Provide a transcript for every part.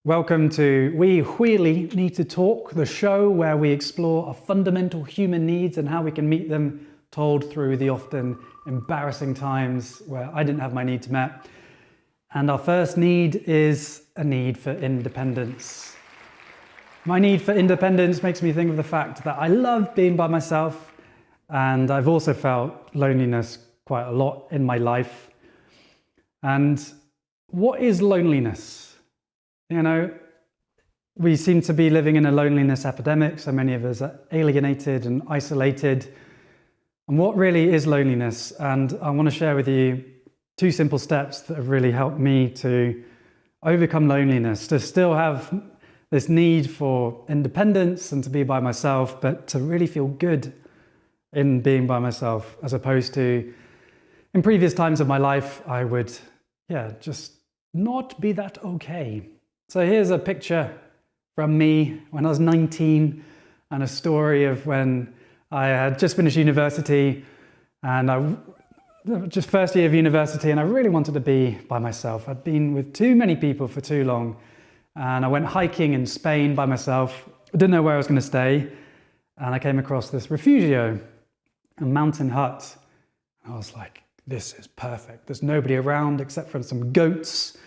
Welcome to We Really Need to Talk, the show where we explore our fundamental human needs and how we can meet them, told through the often embarrassing times where I didn't have my needs met. And our first need is a need for independence. My need for independence makes me think of the fact that I love being by myself, and I've also felt loneliness quite a lot in my life. And what is loneliness? You know, we seem to be living in a loneliness epidemic. So many of us are alienated and isolated. And what really is loneliness? And I want to share with you 2 simple steps that have really helped me to overcome loneliness, to still have this need for independence and to be by myself, but to really feel good in being by myself, as opposed to in previous times of my life, I would, just not be that okay. So here's a picture from me when I was 19 and a story of when I had just finished university and just first year of university, and I really wanted to be by myself. I'd been with too many people for too long, and I went hiking in Spain by myself. I didn't know where I was going to stay, and I came across this refugio, a mountain hut. I was like, this is perfect. There's nobody around except for some goats.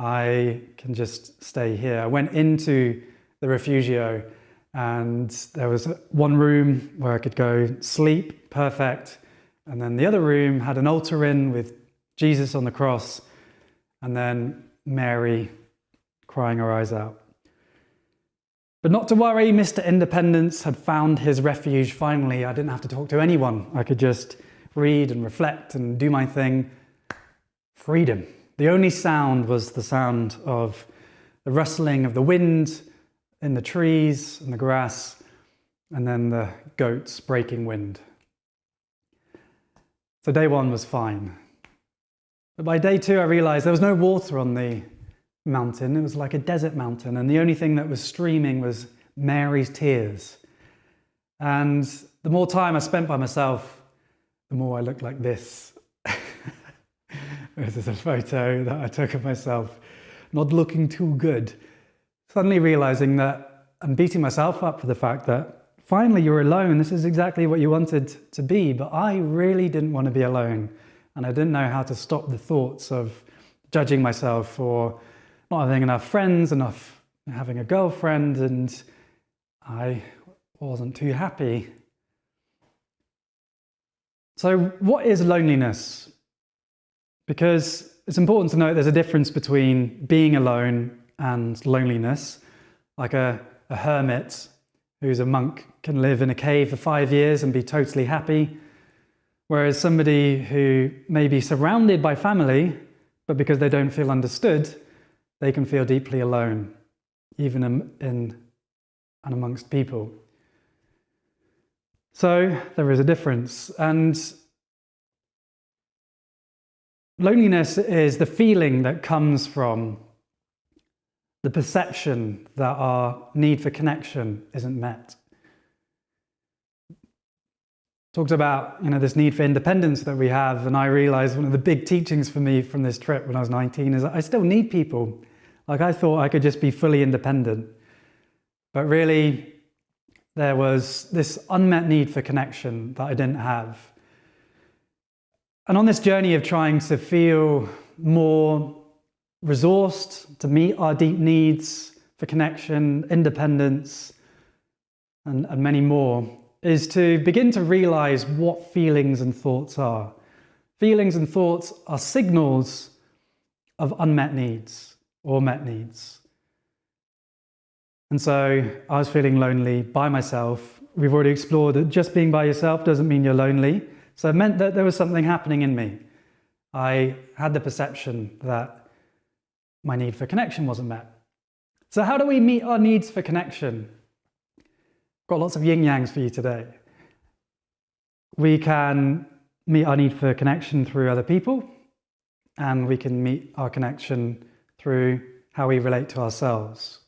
I can just stay here. I went into the refugio and there was one room where I could go sleep, perfect. And then the other room had an altar in with Jesus on the cross, and then Mary crying her eyes out. But not to worry, Mr. Independence had found his refuge finally. I didn't have to talk to anyone. I could just read and reflect and do my thing. Freedom. The only sound was the sound of the rustling of the wind in the trees and the grass, and then the goats breaking wind. So day 1 was fine. But by day 2, I realized there was no water on the mountain. It was like a desert mountain, and the only thing that was streaming was Mary's tears. And the more time I spent by myself, the more I looked like this. This is a photo that I took of myself, not looking too good. Suddenly realizing that I'm beating myself up for the fact that finally you're alone. This is exactly what you wanted to be, but I really didn't want to be alone. And I didn't know how to stop the thoughts of judging myself for not having enough friends, enough having a girlfriend, and I wasn't too happy. So what is loneliness? Because it's important to note there's a difference between being alone and loneliness. Like a hermit who's a monk can live in a cave for 5 years and be totally happy, whereas somebody who may be surrounded by family, but because they don't feel understood, they can feel deeply alone, even in and amongst people. So there is a difference, and loneliness is the feeling that comes from the perception that our need for connection isn't met. Talked about, this need for independence that we have, and I realized one of the big teachings for me from this trip when I was 19 is that I still need people. Like, I thought I could just be fully independent, but really there was this unmet need for connection that I didn't have. And on this journey of trying to feel more resourced to meet our deep needs for connection, independence, and many more, is to begin to realize what feelings and thoughts are. Feelings and thoughts are signals of unmet needs or met needs. And so I was feeling lonely by myself. We've already explored that just being by yourself doesn't mean you're lonely. So it meant that there was something happening in me. I had the perception that my need for connection wasn't met. So how do we meet our needs for connection? Got lots of yin-yangs for you today. We can meet our need for connection through other people, and we can meet our connection through how we relate to ourselves.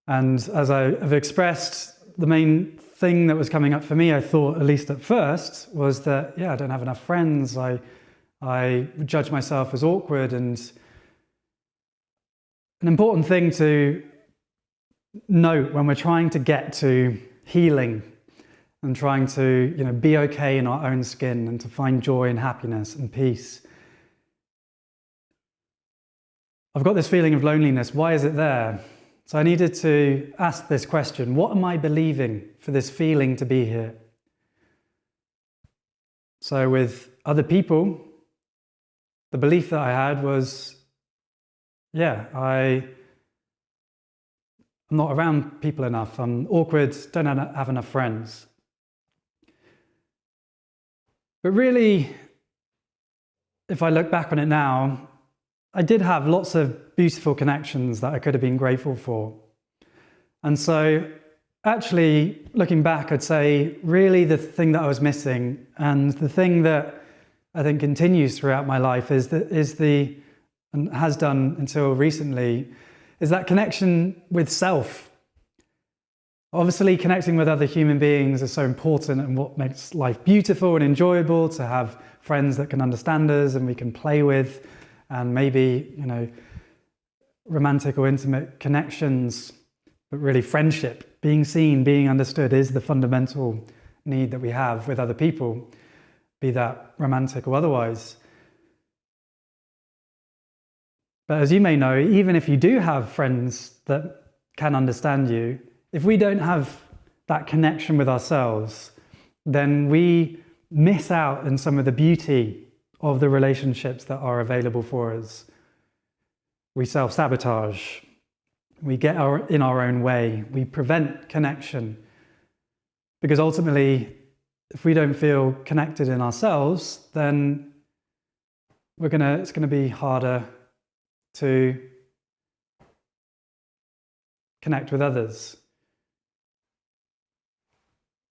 And as I have expressed, the main thing that was coming up for me, I thought, at least at first, was that, I don't have enough friends. I judge myself as awkward, and An important thing to note when we're trying to get to healing and trying to, be okay in our own skin and to find joy and happiness and peace. I've got this feeling of loneliness. Why is it there? So I needed to ask this question. What am I believing for this feeling to be here? So with other people, the belief that I had was, I'm not around people enough. I'm awkward, don't have enough friends. But really, if I look back on it now, I did have lots of beautiful connections that I could have been grateful for. And so actually, looking back, I'd say really the thing that I was missing and the thing that I think continues throughout my life and has done until recently, is that connection with self. Obviously, connecting with other human beings is so important and what makes life beautiful and enjoyable, to have friends that can understand us and we can play with, and maybe, romantic or intimate connections, but really friendship, being seen, being understood is the fundamental need that we have with other people, be that romantic or otherwise. But as you may know, even if you do have friends that can understand you, if we don't have that connection with ourselves, then we miss out on some of the beauty of the relationships that are available for us. We self-sabotage. We get in our own way. We prevent connection. Because ultimately, if we don't feel connected in ourselves, then it's going to be harder to connect with others.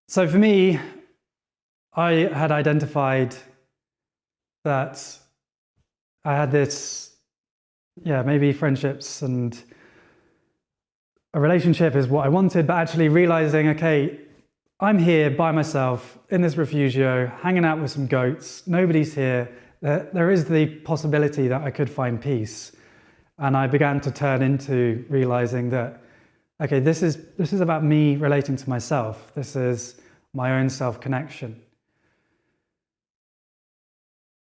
So for me, I had identified that I had this, maybe friendships and a relationship is what I wanted, but actually realizing, okay, I'm here by myself in this refugio, hanging out with some goats, nobody's here. There is the possibility that I could find peace. And I began to turn into realizing that, okay, this is about me relating to myself. This is my own self-connection.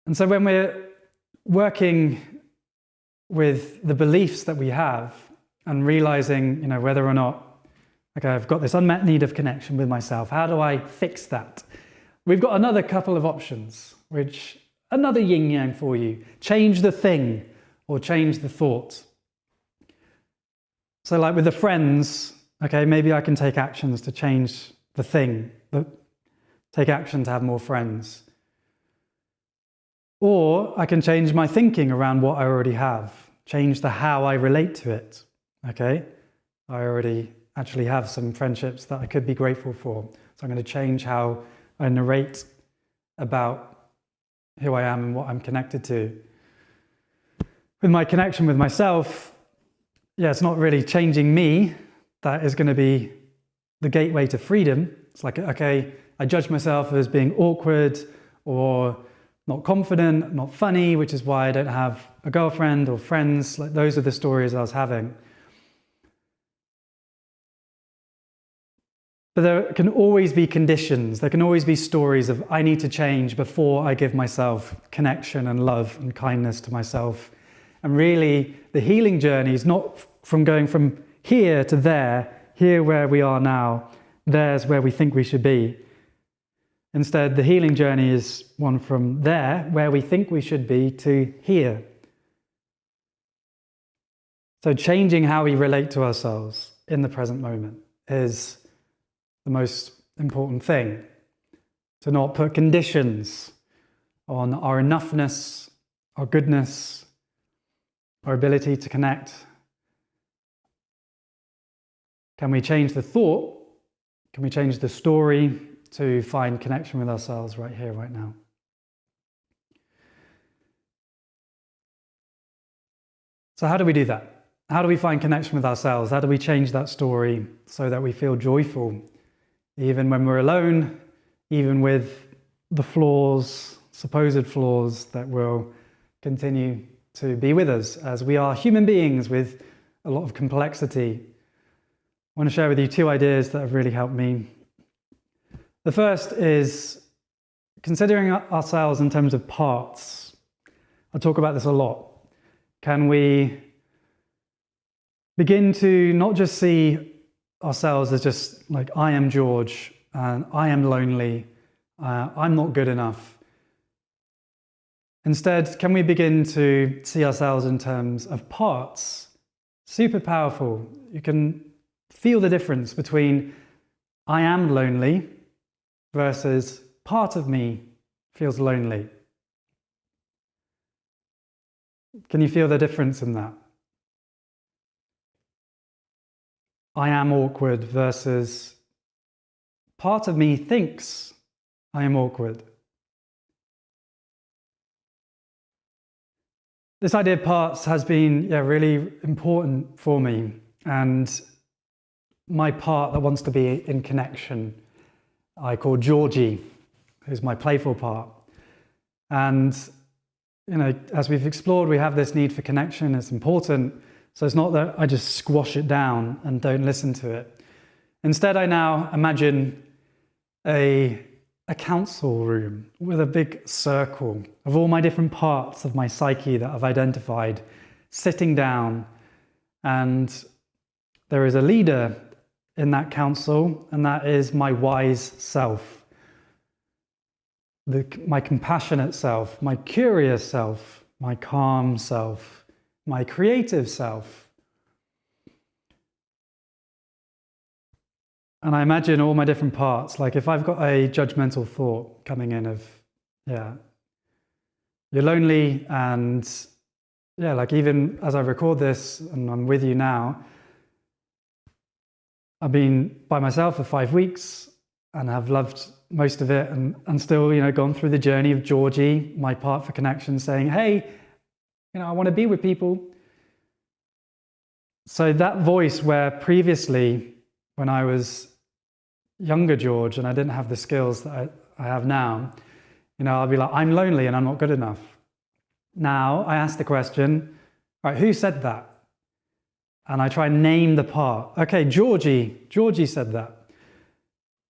And so when we're working with the beliefs that we have and realizing, whether or not, okay, I've got this unmet need of connection with myself, how do I fix that? We've got another couple of options, another yin-yang for you. Change the thing or change the thought. So like with the friends, okay, maybe I can take actions to change the thing, take action to have more friends. Or I can change my thinking around what I already have, change the how I relate to it, okay? I already actually have some friendships that I could be grateful for. So I'm going to change how I narrate about who I am and what I'm connected to. With my connection with myself, it's not really changing me. That is going to be the gateway to freedom. It's like, okay, I judge myself as being awkward or not confident, not funny, which is why I don't have a girlfriend or friends. Like those are the stories I was having. But there can always be conditions. There can always be stories of I need to change before I give myself connection and love and kindness to myself. And really, the healing journey is not from going from here to there, here where we are now, there's where we think we should be. Instead, the healing journey is one from there, where we think we should be, to here. So changing how we relate to ourselves in the present moment is the most important thing. To not put conditions on our enoughness, our goodness, our ability to connect. Can we change the thought? Can we change the story to find connection with ourselves right here, right now? So how do we do that? How do we find connection with ourselves? How do we change that story so that we feel joyful, even when we're alone, even with the flaws, supposed flaws that will continue to be with us, as we are human beings with a lot of complexity. I want to share with you two ideas that have really helped me. The first is considering ourselves in terms of parts. I talk about this a lot. Can we begin to not just see ourselves as just like, I am George, and I am lonely, I'm not good enough. Instead, can we begin to see ourselves in terms of parts? Super powerful. You can feel the difference between I am lonely versus part of me feels lonely. Can you feel the difference in that? I am awkward versus part of me thinks I am awkward. This idea of parts has been really important for me, and my part that wants to be in connection, I call Georgie, who's my playful part. And as we've explored, we have this need for connection. It's important. So it's not that I just squash it down and don't listen to it. Instead, I now imagine a council room with a big circle of all my different parts of my psyche that I've identified, sitting down, and there is a leader in that council, and that is my wise self, my compassionate self, my curious self, my calm self, my creative self. And I imagine all my different parts, like if I've got a judgmental thought coming in of, you're lonely, and like even as I record this and I'm with you now, I've been by myself for 5 weeks and have loved most of it, and still, gone through the journey of Georgie, my part for connection, saying, hey, I want to be with people. So that voice where previously, when I was younger George and I didn't have the skills that I have now, I'll be like, I'm lonely and I'm not good enough. Now I ask the question, all right, who said that? And I try and name the part. Okay, Georgie said that.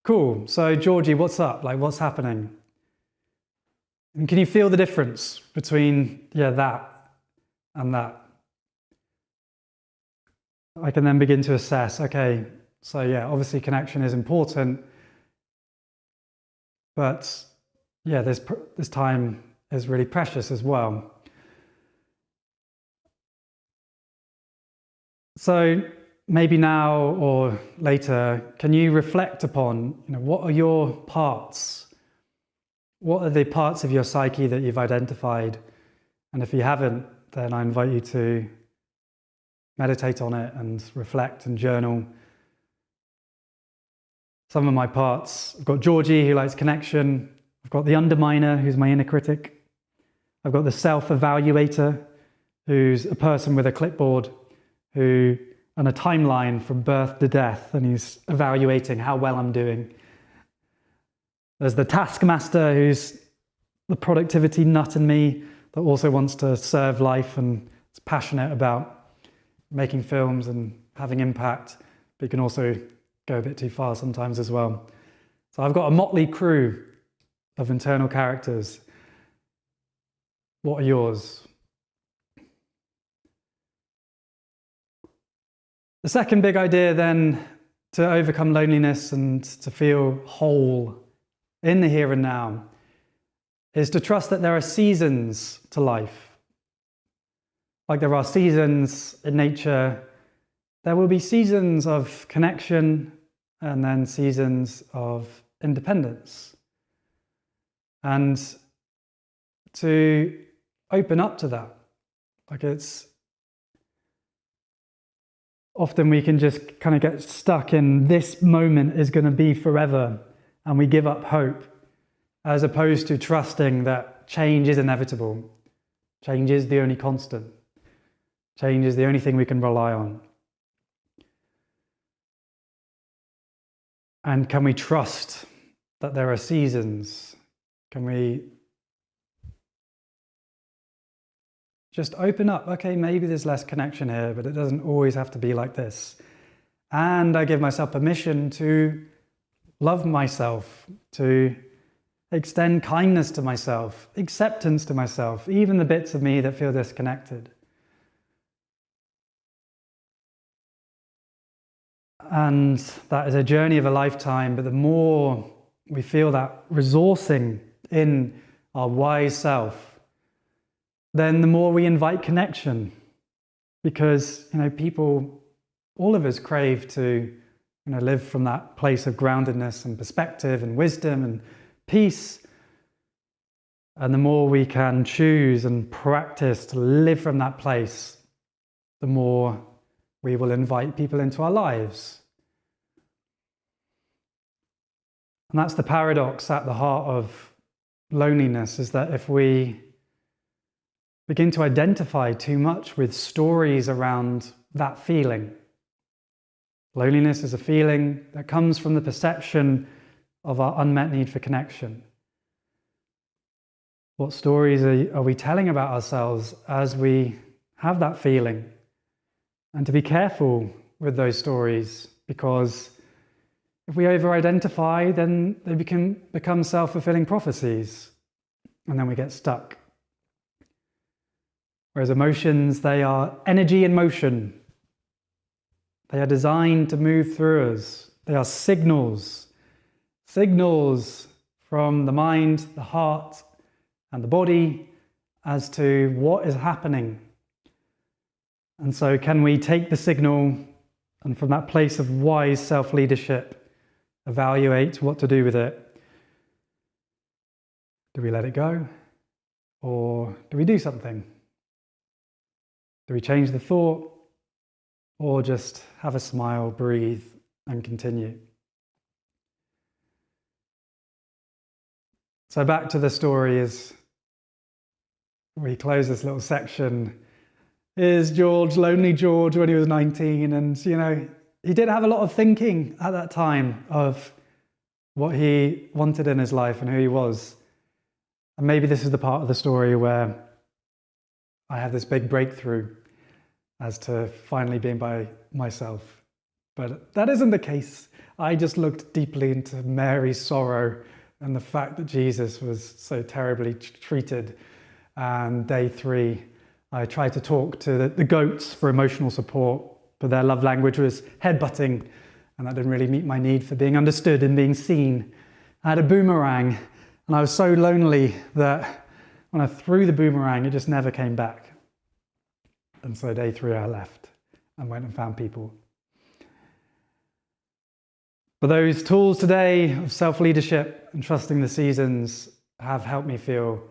Cool, so Georgie, what's up? Like, what's happening? And can you feel the difference between, that and that? I can then begin to assess, okay, so obviously connection is important, but this time is really precious as well. So maybe now or later, can you reflect upon, what are your parts? What are the parts of your psyche that you've identified? And if you haven't, then I invite you to meditate on it and reflect and journal. Some of my parts, I've got Georgie, who likes connection. I've got the underminer, who's my inner critic. I've got the self-evaluator, who's a person with a clipboard, and a timeline from birth to death, and he's evaluating how well I'm doing. There's the taskmaster, who's the productivity nut in me that also wants to serve life and is passionate about making films and having impact, but you can also go a bit too far sometimes as well. So I've got a motley crew of internal characters. What are yours? The second big idea then to overcome loneliness and to feel whole in the here and now is to trust that there are seasons to life. Like there are seasons in nature, there will be seasons of connection and then seasons of independence. And to open up to that, like it's often we can just kind of get stuck in this moment is going to be forever, and we give up hope, as opposed to trusting that change is inevitable. Change is the only constant. Change is the only thing we can rely on. And can we trust that there are seasons? Can we Just open up. Okay, maybe there's less connection here, but it doesn't always have to be like this. And I give myself permission to love myself, to extend kindness to myself, acceptance to myself, even the bits of me that feel disconnected. And that is a journey of a lifetime, but the more we feel that resourcing in our wise self, then the more we invite connection. Because, people, all of us crave to, live from that place of groundedness and perspective and wisdom and peace. And the more we can choose and practice to live from that place, the more we will invite people into our lives. And that's the paradox at the heart of loneliness, is that if we begin to identify too much with stories around that feeling, loneliness is a feeling that comes from the perception of our unmet need for connection. What stories are we telling about ourselves as we have that feeling? And to be careful with those stories, because if we over-identify, then they become self-fulfilling prophecies, and then we get stuck. Whereas emotions, they are energy in motion. They are designed to move through us. They are signals from the mind, the heart, and the body as to what is happening. And so can we take the signal and from that place of wise self-leadership, evaluate what to do with it? Do we let it go? Or do we do something? Do we change the thought? Or just have a smile, breathe, and continue? So back to the story as we close this little section. Is George, lonely George, when he was 19, and he did have a lot of thinking at that time of what he wanted in his life and who he was. And maybe this is the part of the story where I have this big breakthrough as to finally being by myself. But that isn't the case. I just looked deeply into Mary's sorrow and the fact that Jesus was so terribly treated. And day 3, I tried to talk to the goats for emotional support, but their love language was headbutting, and that didn't really meet my need for being understood and being seen. I had a boomerang, and I was so lonely that when I threw the boomerang, it just never came back. And so day 3, I left and went and found people. But those tools today of self-leadership and trusting the seasons have helped me feel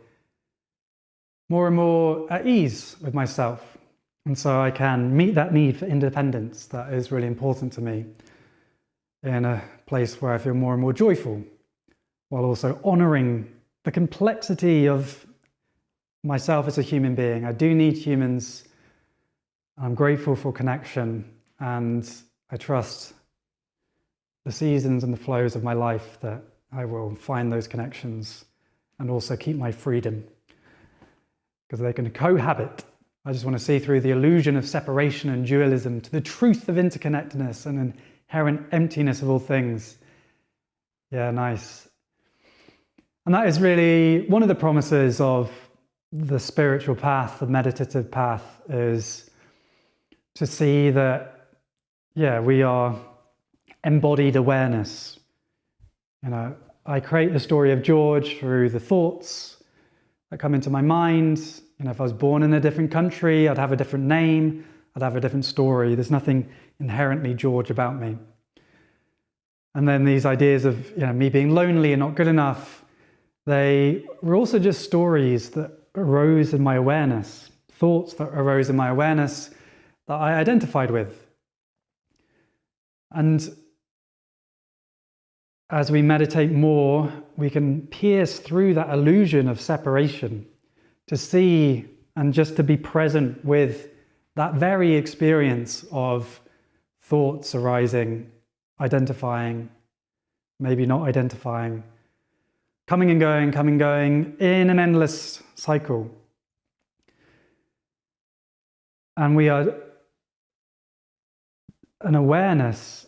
more and more at ease with myself. And so I can meet that need for independence that is really important to me in a place where I feel more and more joyful, while also honoring the complexity of myself as a human being. I do need humans. I'm grateful for connection, and I trust the seasons and the flows of my life that I will find those connections and also keep my freedom, because they can cohabit. I just want to see through the illusion of separation and dualism to the truth of interconnectedness and inherent emptiness of all things. Yeah, nice. And that is really one of the promises of the spiritual path, the meditative path, is to see that, we are embodied awareness. I create the story of George through the thoughts that come into my mind. If I was born in a different country, I'd have a different name, I'd have a different story. There's nothing inherently George about me. And then these ideas of me being lonely and not good enough, they were also just stories that arose in my awareness, thoughts that arose in my awareness that I identified with. And as we meditate more, we can pierce through that illusion of separation to see and just to be present with that very experience of thoughts arising, identifying, maybe not identifying, coming and going in an endless cycle. And we are an awareness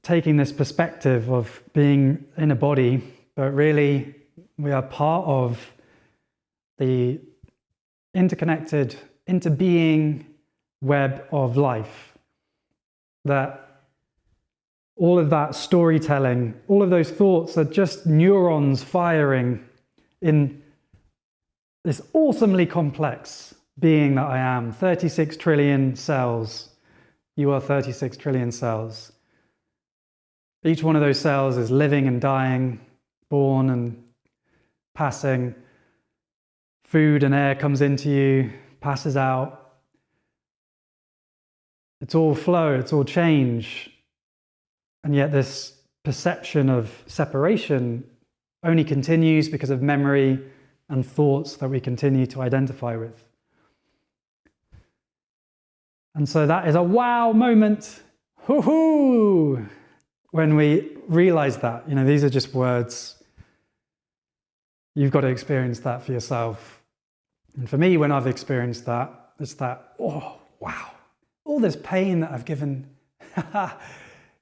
taking this perspective of being in a body, but really we are part of the interconnected, interbeing web of life. That all of that storytelling, all of those thoughts are just neurons firing in this awesomely complex being that I am. 36 trillion cells. You are 36 trillion cells. Each one of those cells is living and dying, born and passing. Food and air comes into you, passes out. It's all flow, it's all change. And yet this perception of separation only continues because of memory and thoughts that we continue to identify with. And so that is a wow moment, hoo-hoo, when we realize that. You know, these are just words. You've got to experience that for yourself. And for me, when I've experienced that, it's that, oh, wow, all this pain that I've given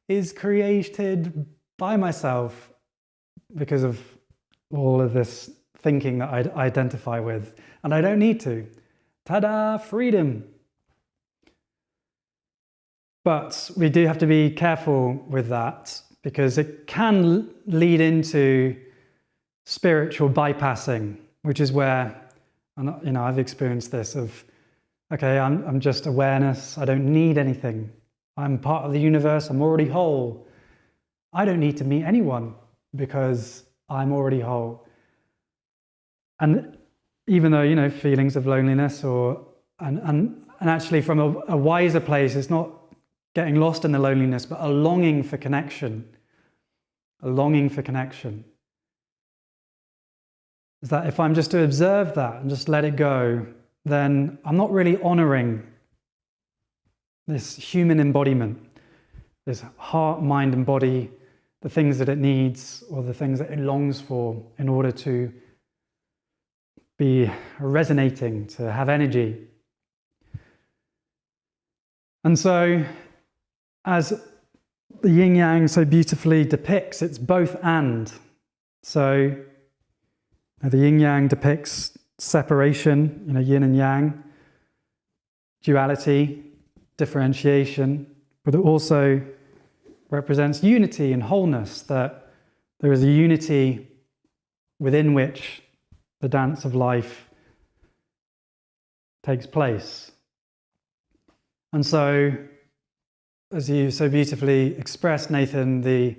is created by myself because of all of this thinking that I identify with. And I don't need to. Ta-da, freedom. But we do have to be careful with that because it can lead into spiritual bypassing, which is where, you know, I've experienced this of, okay, I'm just awareness. I don't need anything. I'm part of the universe. I'm already whole. I don't need to meet anyone because I'm already whole. And even though, you know, feelings of loneliness and actually from a wiser place, it's not getting lost in the loneliness, but a longing for connection. A longing for connection. Is that if I'm just to observe that and just let it go, then I'm not really honoring this human embodiment, this heart, mind, and body, the things that it needs or the things that it longs for in order to be resonating, to have energy. And so, as the yin yang so beautifully depicts, it's both and. So the yin yang depicts separation, you know, yin and yang, duality, differentiation, but it also represents unity and wholeness, that there is a unity within which the dance of life takes place. And so, as you so beautifully expressed, Nathan, the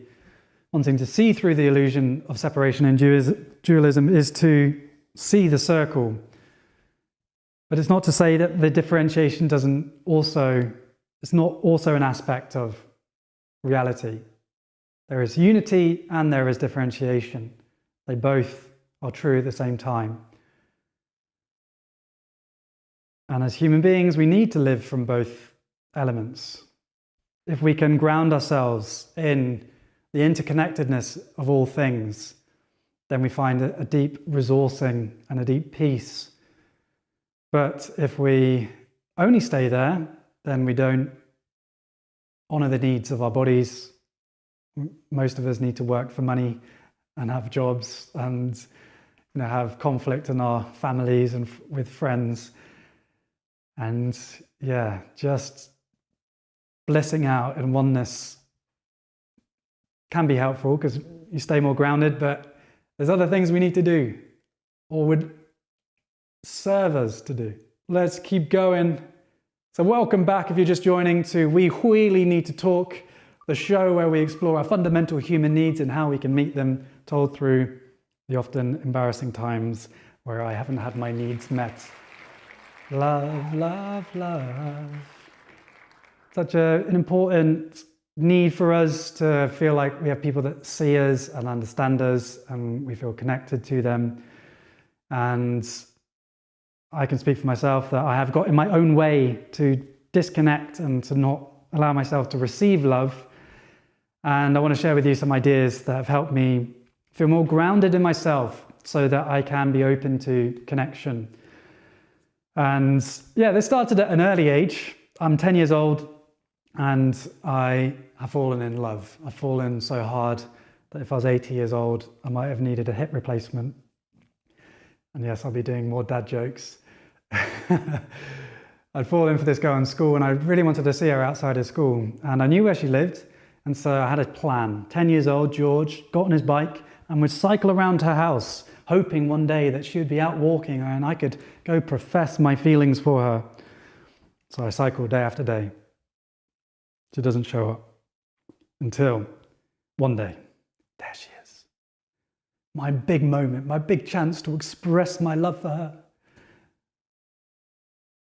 wanting to see through the illusion of separation and dualism is to see the circle. But it's not to say that the differentiation it's not also an aspect of reality. There is unity and there is differentiation. They both are true at the same time. And as human beings, we need to live from both elements. If we can ground ourselves in the interconnectedness of all things, then we find a deep resourcing and a deep peace. But if we only stay there, then we don't honor the needs of our bodies. Most of us need to work for money and have jobs and, you know, have conflict in our families and with friends. And yeah, just blissing out in oneness can be helpful because you stay more grounded, but there's other things we need to do or would serve us to do. Let's keep going. So welcome back if you're just joining to We Really Need to Talk, the show where we explore our fundamental human needs and how we can meet them, told through the often embarrassing times where I haven't had my needs met. Love, love, love. Such an important need for us to feel like we have people that see us and understand us and we feel connected to them. And I can speak for myself that I have got in my own way to disconnect and to not allow myself to receive love. And I want to share with you some ideas that have helped me feel more grounded in myself so that I can be open to connection. And yeah, this started at an early age. I'm 10 years old and I have fallen in love. I've fallen so hard that if I was 80 years old, I might have needed a hip replacement. And yes, I'll be doing more dad jokes. I'd fallen for this girl in school and I really wanted to see her outside of school. And I knew where she lived. And so I had a plan. 10 years old, George got on his bike and would cycle around her house, hoping one day that she would be out walking and I could go profess my feelings for her. So I cycled day after day. She doesn't show up until one day, there she is. My big moment, my big chance to express my love for her.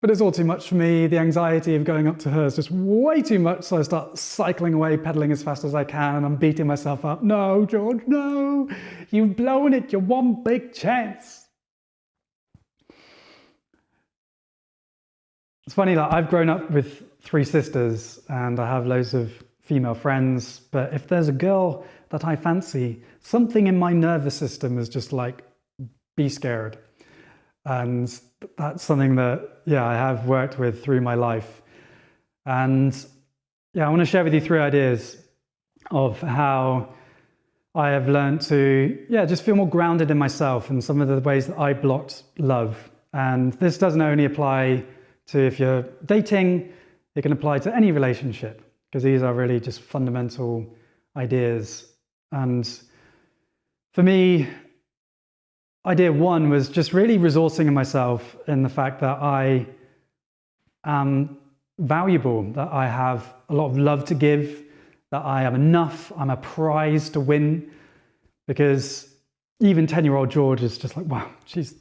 But it's all too much for me. The anxiety of going up to her is just way too much. So I start cycling away, pedaling as fast as I can. I'm beating myself up. No, George, no. You've blown it. You're one big chance. It's funny that I've grown up with 3 sisters and I have loads of female friends. But if there's a girl that I fancy, something in my nervous system is just like, be scared. And that's something that, yeah, I have worked with through my life. And yeah, I want to share with you 3 ideas of how I have learned to, yeah, just feel more grounded in myself and some of the ways that I blocked love. And this doesn't only apply to if you're dating, it can apply to any relationship, because these are really just fundamental ideas. And for me, idea 1 was just really resourcing in myself in the fact that I am valuable, that I have a lot of love to give, that I am enough, I'm a prize to win. Because even 10-year-old George is just like, wow, she's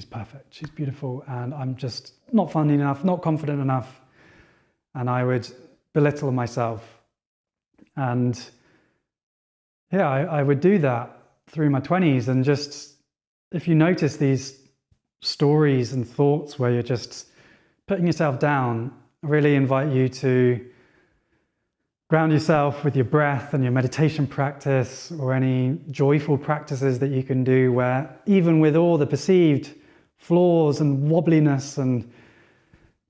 perfect, she's beautiful, and I'm just not funny enough, not confident enough. And I would belittle myself. And yeah, I would do that through my 20s. And just, if you notice these stories and thoughts where you're just putting yourself down, I really invite you to ground yourself with your breath and your meditation practice, or any joyful practices that you can do where, even with all the perceived flaws and wobbliness and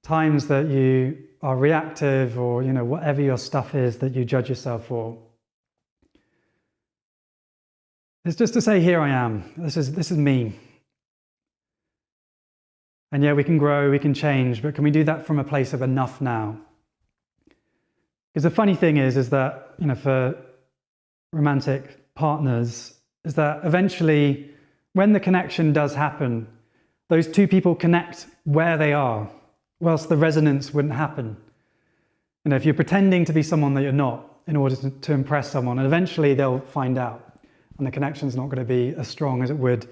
times that you are reactive, or whatever your stuff is that you judge yourself for, it's just to say, here I am. This is me. And yeah, we can grow, we can change, but can we do that from a place of enough now? Because the funny thing is that, for romantic partners, is that eventually, when the connection does happen, those 2 people connect where they are, or else the resonance wouldn't happen. If you're pretending to be someone that you're not in order to impress someone, and eventually they'll find out, and the connection's not going to be as strong as it would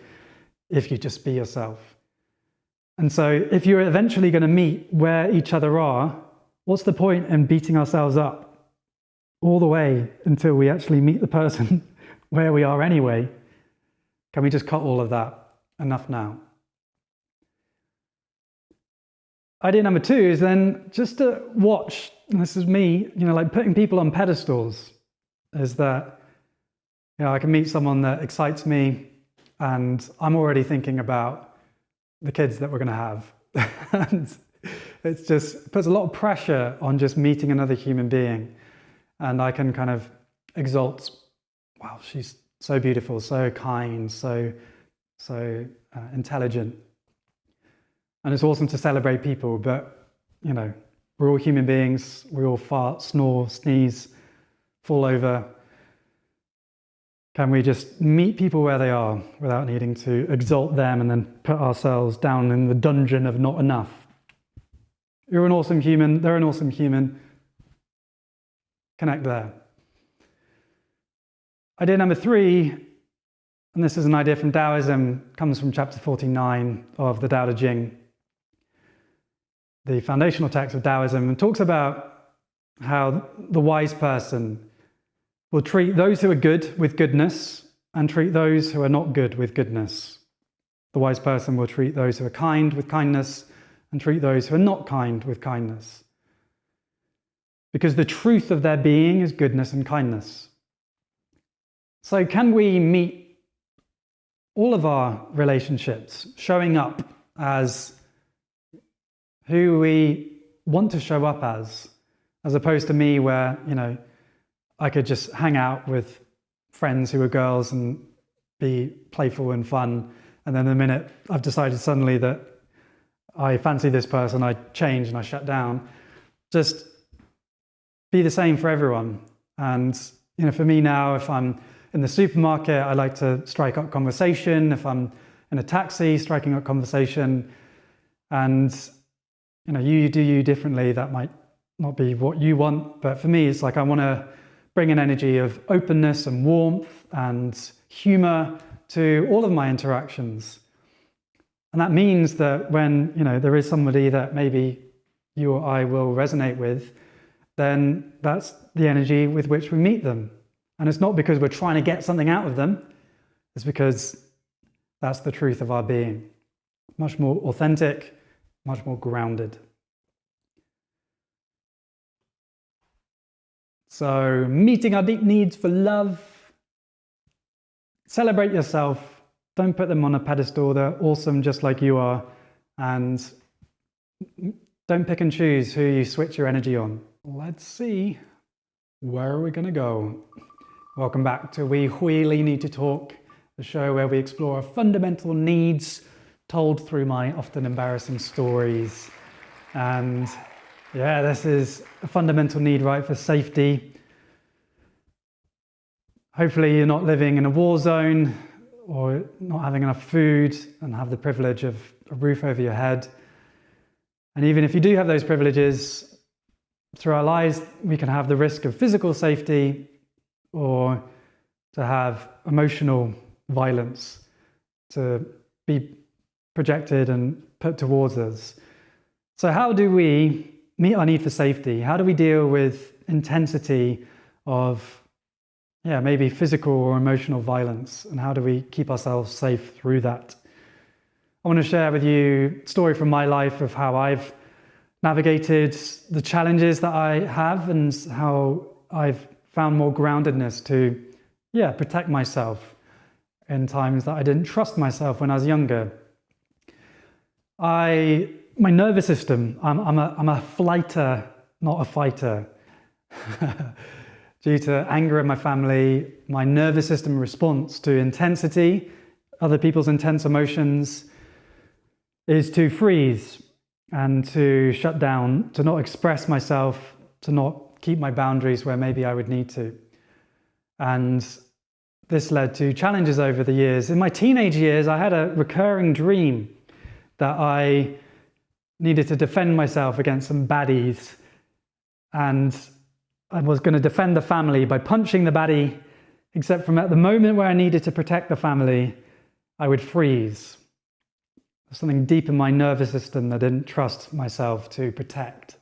if you just be yourself. And so if you're eventually going to meet where each other are, what's the point in beating ourselves up all the way until we actually meet the person where we are anyway? Can we just cut all of that? Enough now. Idea number 2 is then just to watch, and this is me, like putting people on pedestals, is that, I can meet someone that excites me and I'm already thinking about the kids that we're going to have. And it just puts a lot of pressure on just meeting another human being. And I can kind of exalt, wow, she's so beautiful, so kind, so intelligent. And it's awesome to celebrate people, but, we're all human beings. We all fart, snore, sneeze, fall over. Can we just meet people where they are without needing to exalt them and then put ourselves down in the dungeon of not enough? You're an awesome human. They're an awesome human. Connect there. Idea number 3, and this is an idea from Taoism, comes from chapter 49 of the Tao Te Ching, the foundational text of Taoism, and talks about how the wise person will treat those who are good with goodness and treat those who are not good with goodness. The wise person will treat those who are kind with kindness and treat those who are not kind with kindness. Because the truth of their being is goodness and kindness. So can we meet all of our relationships showing up as who we want to show up as opposed to me where, I could just hang out with friends who are girls and be playful and fun. And then the minute I've decided suddenly that I fancy this person, I change and I shut down. Just be the same for everyone. And, for me now, if I'm in the supermarket, I like to strike up conversation. If I'm in a taxi, striking up conversation. And, you do you differently. That might not be what you want. But for me, it's like I want to bring an energy of openness and warmth and humor to all of my interactions. And that means that when, there is somebody that maybe you or I will resonate with, then that's the energy with which we meet them. And it's not because we're trying to get something out of them, it's because that's the truth of our being. Much more authentic, much more grounded. So, meeting our deep needs for love. Celebrate yourself. Don't put them on a pedestal. They're awesome just like you are. And don't pick and choose who you switch your energy on. Let's see. Where are we going to go? Welcome back to We Really Need to Talk, the show where we explore our fundamental needs told through my often embarrassing stories. And yeah, this is a fundamental need, right, for safety. Hopefully you're not living in a war zone or not having enough food and have the privilege of a roof over your head. And even if you do have those privileges, through our lives, we can have the risk of physical safety or to have emotional violence to be projected and put towards us. So how do we meet our need for safety? How do we deal with intensity of, maybe physical or emotional violence? And how do we keep ourselves safe through that? I want to share with you a story from my life of how I've navigated the challenges that I have and how I've found more groundedness to, protect myself in times that I didn't trust myself when I was younger. My nervous system, I'm a flighter, not a fighter. Due to anger in my family, my nervous system response to intensity, other people's intense emotions, is to freeze and to shut down, to not express myself, to not keep my boundaries where maybe I would need to. And this led to challenges over the years. In my teenage years, I had a recurring dream that I needed to defend myself against some baddies. And I was going to defend the family by punching the baddie, except from at the moment where I needed to protect the family, I would freeze. There's something deep in my nervous system that I didn't trust myself to protect.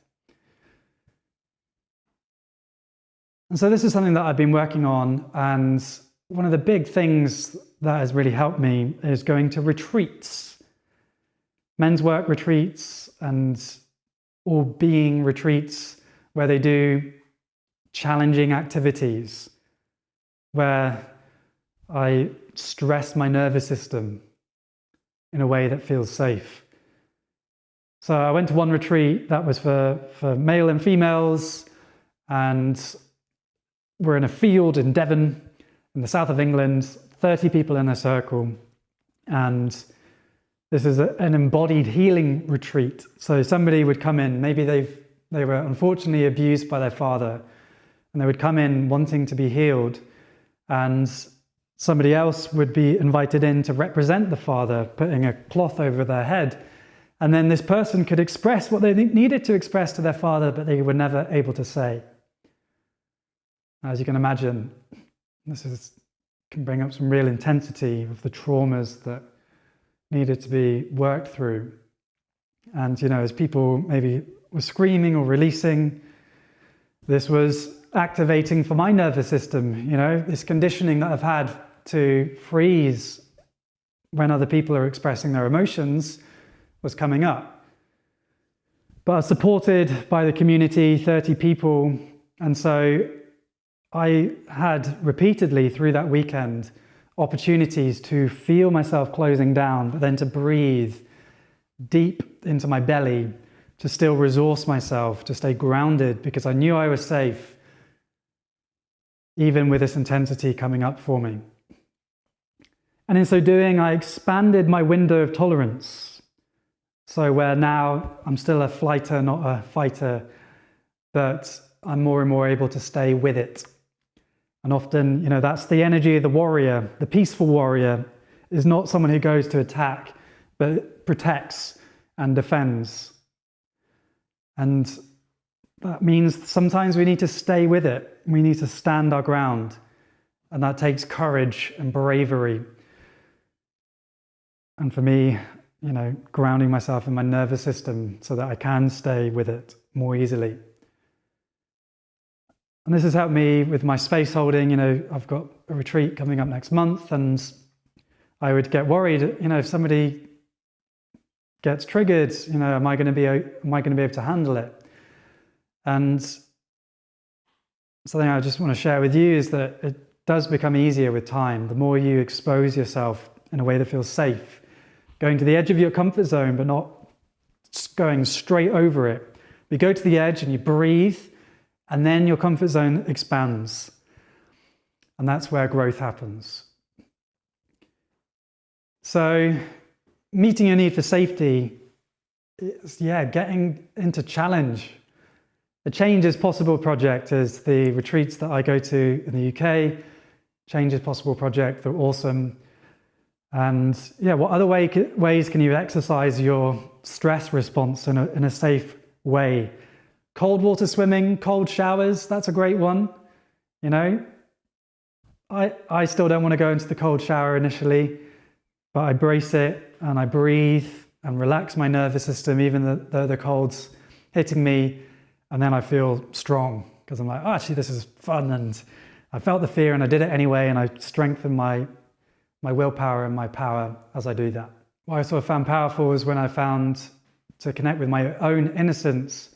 And so this is something that I've been working on, and one of the big things that has really helped me is going to retreats, men's work retreats and all being retreats where they do challenging activities, where I stress my nervous system in a way that feels safe. So I went to one retreat that was for male and females, and we're in a field in Devon, in the south of England, 30 people in a circle. And this is an embodied healing retreat. So somebody would come in, maybe they were unfortunately abused by their father, and they would come in wanting to be healed. And somebody else would be invited in to represent the father, putting a cloth over their head. And then this person could express what they needed to express to their father, but they were never able to say. As you can imagine, this can bring up some real intensity of the traumas that needed to be worked through. And, as people maybe were screaming or releasing, this was activating for my nervous system, this conditioning that I've had to freeze when other people are expressing their emotions was coming up. But I was supported by the community, 30 people, and so I had repeatedly through that weekend opportunities to feel myself closing down, but then to breathe deep into my belly, to still resource myself, to stay grounded, because I knew I was safe, even with this intensity coming up for me. And in so doing, I expanded my window of tolerance. So where now I'm still a flighter, not a fighter, but I'm more and more able to stay with it. And often, that's the energy of the warrior. The peaceful warrior is not someone who goes to attack, but protects and defends. And that means sometimes we need to stay with it. We need to stand our ground. And that takes courage and bravery. And for me, grounding myself in my nervous system so that I can stay with it more easily. And this has helped me with my space holding. I've got a retreat coming up next month, and I would get worried, if somebody gets triggered, am I going to be able to handle it? And something I just want to share with you is that it does become easier with time. The more you expose yourself in a way that feels safe, going to the edge of your comfort zone, but not going straight over it. You go to the edge and you breathe, and then your comfort zone expands. And that's where growth happens. So meeting your need for safety is, getting into challenge. The Change is Possible project is the retreats that I go to in the UK. Change is Possible project, they're awesome. And what other ways can you exercise your stress response in a safe way? Cold water swimming, cold showers, that's a great one. I still don't want to go into the cold shower initially, but I brace it and I breathe and relax my nervous system, even though the cold's hitting me. And then I feel strong because I'm like, actually, this is fun. And I felt the fear and I did it anyway. And I strengthen my willpower and my power as I do that. What I sort of found powerful was when I found to connect with my own innocence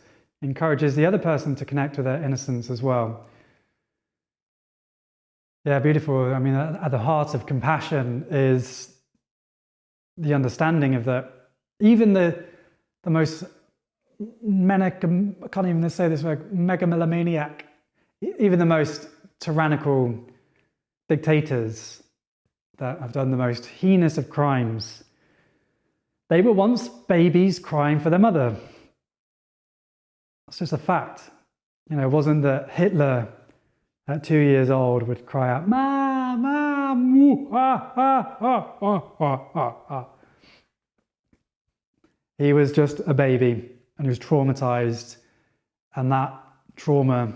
encourages the other person to connect with their innocence as well. Yeah, beautiful. I mean, at the heart of compassion is the understanding of that even the most I can't even say this word, megalomaniac, even the most tyrannical dictators that have done the most heinous of crimes, they were once babies crying for their mother. It's just a fact. It wasn't that Hitler at 2 years old would cry out, "Ma, ma, moo, ah, ah, ah, ah, ah, ah, ah." He was just a baby and he was traumatized, and that trauma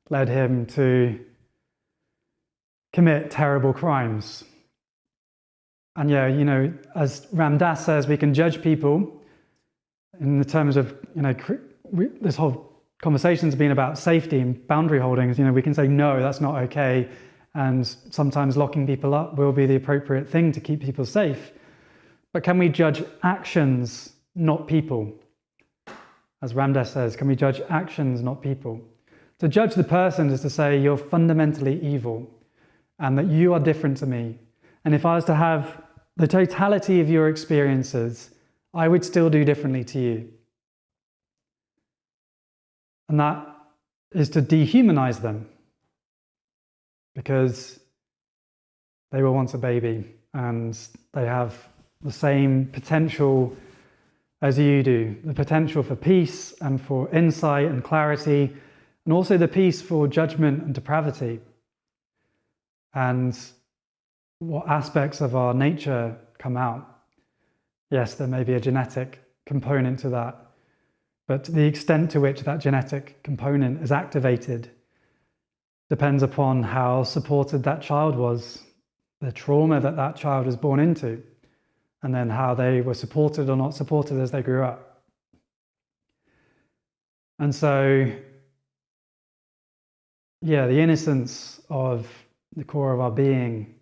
led him to commit terrible crimes. And as Ram Dass says, we can judge people in the terms of, this whole conversation's been about safety and boundary holdings. We can say, no, that's not okay. And sometimes locking people up will be the appropriate thing to keep people safe. But can we judge actions, not people? As Ram Dass says, can we judge actions, not people? To judge the person is to say you're fundamentally evil and that you are different to me. And if I was to have the totality of your experiences, I would still do differently to you. And that is to dehumanize them, because they were once a baby and they have the same potential as you do, the potential for peace and for insight and clarity, and also the peace for judgment and depravity. And what aspects of our nature come out? Yes, there may be a genetic component to that, but the extent to which that genetic component is activated depends upon how supported that child was, the trauma that child was born into, and then how they were supported or not supported as they grew up. And so, the innocence of the core of our being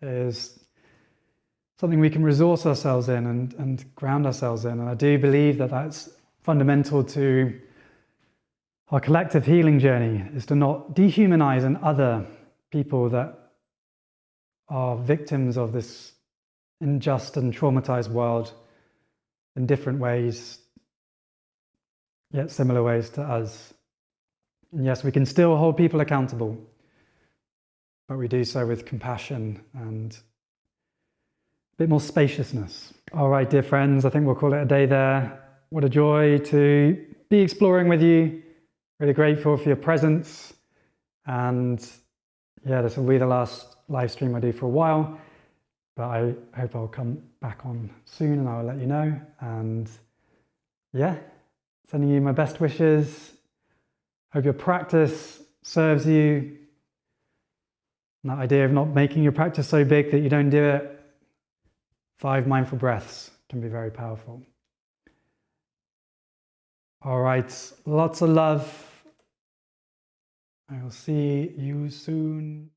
is something we can resource ourselves in and ground ourselves in. And I do believe that that's fundamental to our collective healing journey, is to not dehumanize and other people that are victims of this unjust and traumatized world in different ways, yet similar ways to us. And yes, we can still hold people accountable, but we do so with compassion and a bit more spaciousness. All right, dear friends, I think we'll call it a day there. What a joy to be exploring with you. Really grateful for your presence. And yeah, this will be the last live stream I do for a while, but I hope I'll come back on soon and I'll let you know. And yeah, sending you my best wishes. Hope your practice serves you. And that idea of not making your practice so big that you don't do it. 5 mindful breaths can be very powerful. All right, lots of love. I will see you soon.